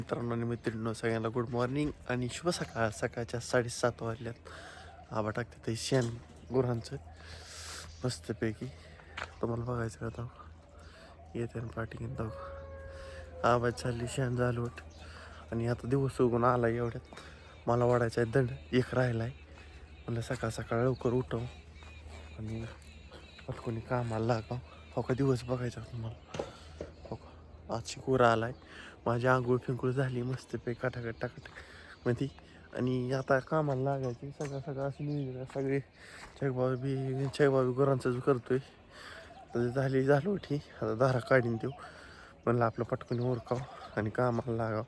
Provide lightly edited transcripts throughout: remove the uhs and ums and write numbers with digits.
मित्रांनो आणि मैत्रिणींनो सगळ्यांना गुड मॉर्निंग आणि शुभ सकाळ. सकाळच्या 7:30 वाजल्यात. आबा टाकते ते शेण गुरांचं मस्तपैकी. तुम्हाला बघायचं का येते आणि पाठी घेऊन जाऊ. आवाज चालली शेण झालोट आणि आता दिवस उगून आला एवढ्यात. मला वाढायचा आहे दंड एक राहिला आहे. म्हणलं सकाळ सकाळ लवकर उठव आणि पटकोनी कामाला लागाव. हो का दिवस बघायचा तुम्हाला. हो का आज शिकूरा आलाय. माझी आंघोळ फिंकूळ झाली मस्तपैकी टाकाट टाकाट मध्ये आणि आता कामाला लागायची. सगळं असं नियोजन सगळे छगबाबी गुरांचं जो करतोय तर झालो ठीक. आता दारा काढून देऊ म्हणलं आपलं पटकन ओरकाव आणि कामाला लागाव.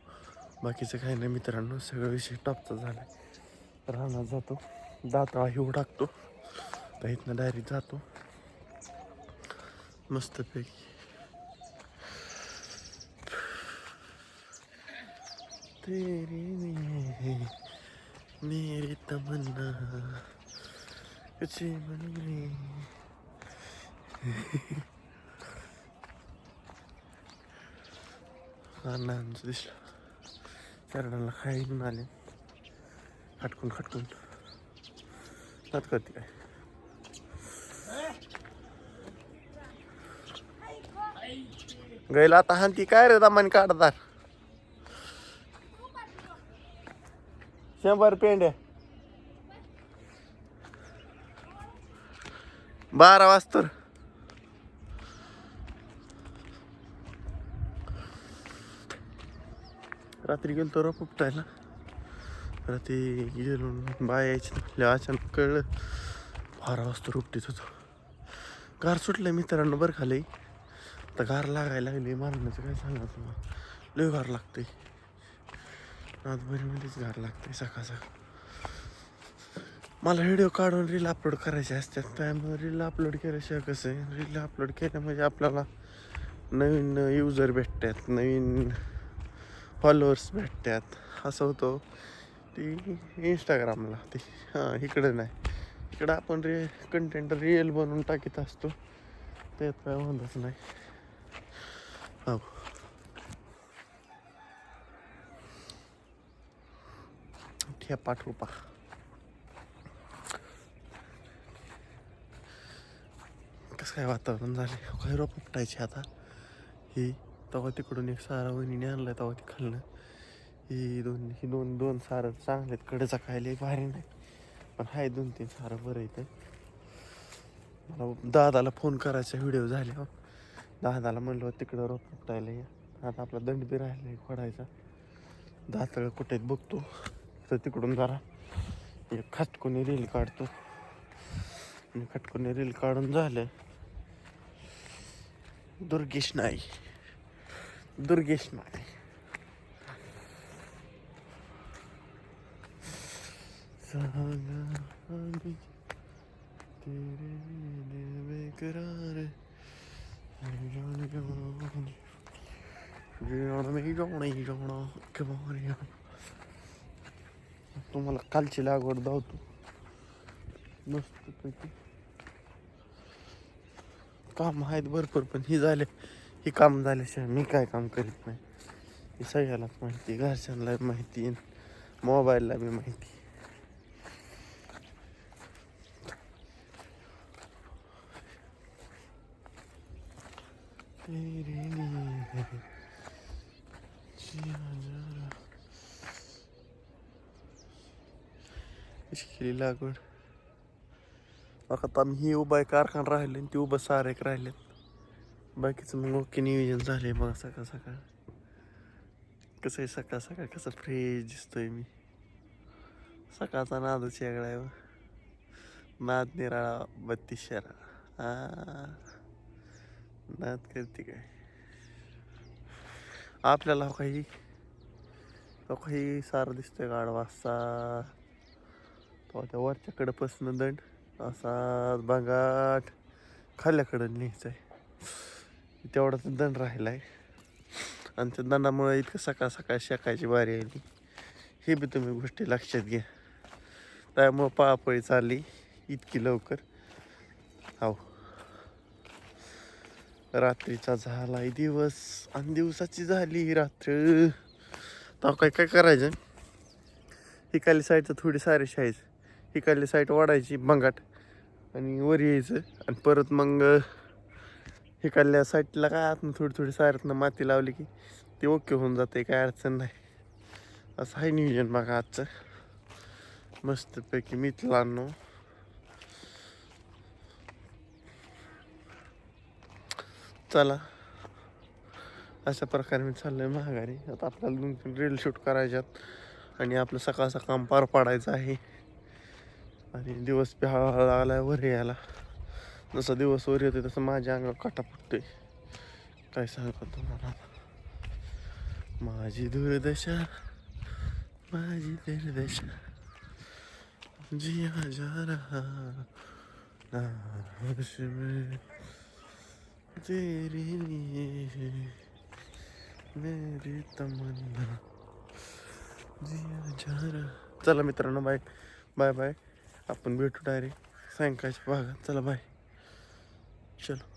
बाकीचं काही नाही मित्रांनो. सगळं विषय टॉपचा झाला आहे. रानात जातो दाता हिऊ टाकतो तर इथनं डायरेक्ट जातो मस्तपैकी. तेरी मेरी तमन्ना कुछ मन में. अण्णांचं दिसलं शरणाला खाई घेऊन आले खटकून नात करते काय. गैला आता हांती काय रे दमाने काढतात 100 पेंड्या 12 वाजता. रात्री गेलो तो उपटायला. रात्री गेलो बाय यायची अचानक कळलं 12 वाजता उपटीत होतो. गार सुटलं मित्रांनो बरं खाली. आता गार लागायला लागली मारण्याचं काय सांगा तुम्हाला. लय गार लागते आजभरीमध्येच गार लागते सकाळ. मला व्हिडिओ काढून रील अपलोड करायचे असतात त्यामुळे रील अपलोड केल्याशिवाय कसं आहे. रील अपलोड केलं म्हणजे आपल्याला नवीन युजर भेटतात नवीन फॉलोअर्स भेटतात असं होतं. ती इंस्टाग्रामला ती इकडं नाही. इकडं आपण कंटेंट रील बनवून टाकीत असतो त्यात काय होतच नाही. हो ठेपा ठोपा कसं काय वातावरण झाले. काही रोप उपटायचे आता. ही तेव्हा तिकडून एक सारा वहिनीने आणलाय तेव्हा ती खाल्लं. ही दोन सारं चांगले आहेत. कडेचा खायला भारी नाही पण हाय 2-3 सारं बरं येतं. मला दादाला फोन करायचा व्हिडिओ झाले हो. दादाला म्हणलं तिकडं रोप उपटायला या. आता आपला दंड बी राहिला खोडायचा. दाताळ कुठे बघतो तर तिकडून जरा एक खटकोनी रील काढतो आणि खटकोनी रील काढून झालं. दुर्गेश नाही बेकरार तुम्हाला कालची लागवड धावतो मस्त पैकी. काम आहेत भरपूर पण ही काम झाल्याशिवाय मी काय काम करीत नाही हे सगळ्यालाच माहिती. घरच्यांना माहिती मोबाईलला बी माहिती. कशी केली लागवड. आता ही उभा आहे कारखाना राहिले ती उभं सार एक राहिलेत. बाकीचं मग ओके नियोजन झाले. मग सकाळ कसं आहे सकाळ कसं फ्रेश दिसतोय मी. सकाळचा नादच वेगळा आहे. नाद निराळा 32 शरा नाद करते काय आपल्याला. काही सार दिसतोय गाडवासा त्या वरच्या कडपासून दंड असा बंगाट खाल्ल्याकडं न्यायचा आहे तेवढाच दंड राहिलाय. आणि त्या दंडामुळे इतकं सकाळ शेकायची बारी आली. हे बी तुम्ही गोष्टी लक्षात घ्या. त्यामुळं पळापळी चालली इतकी लवकर. हो रात्रीचा झालाय दिवस आणि दिवसाची झाली रात्र. तर काय काय करायचं, हिकाली साईडचं थोडी सारी शायच, हिकाली साईड वाढायची बंगाट आणि वर यायचं आणि परत मग हिकाल्या साईडला काय आत थोडी थोडी साऱ्यातनं माती लावली की ते ओके होऊन जाते, काय अडचण नाही. असं आहे नियोजन बघा आजचं मस्तपैकी मित्रांनो. चला अशा प्रकारे मी चाललोय माघारी. आता आपल्याला 2-3 रील शूट करायच्यात आणि आपलं सकाळचं काम पार पाडायचं आहे. आणि दिवस बी हळूहळू लागलाय वर यायला. जसा दिवस वर येतोय तसं माझ्या अंगावर काटा फुटतोय. काय सांगतो तुम्हाला, माझी दुर्दशा माझी दुर्दशा जिया जा रहा होश में तेरी लिए मेरी तमन्ना जिया जा रहा. चला मित्रांनो, बाय बाय बाय. आपण भेटू डायरेक्ट सायंकाळच्या भागात. चला बाय. चलो.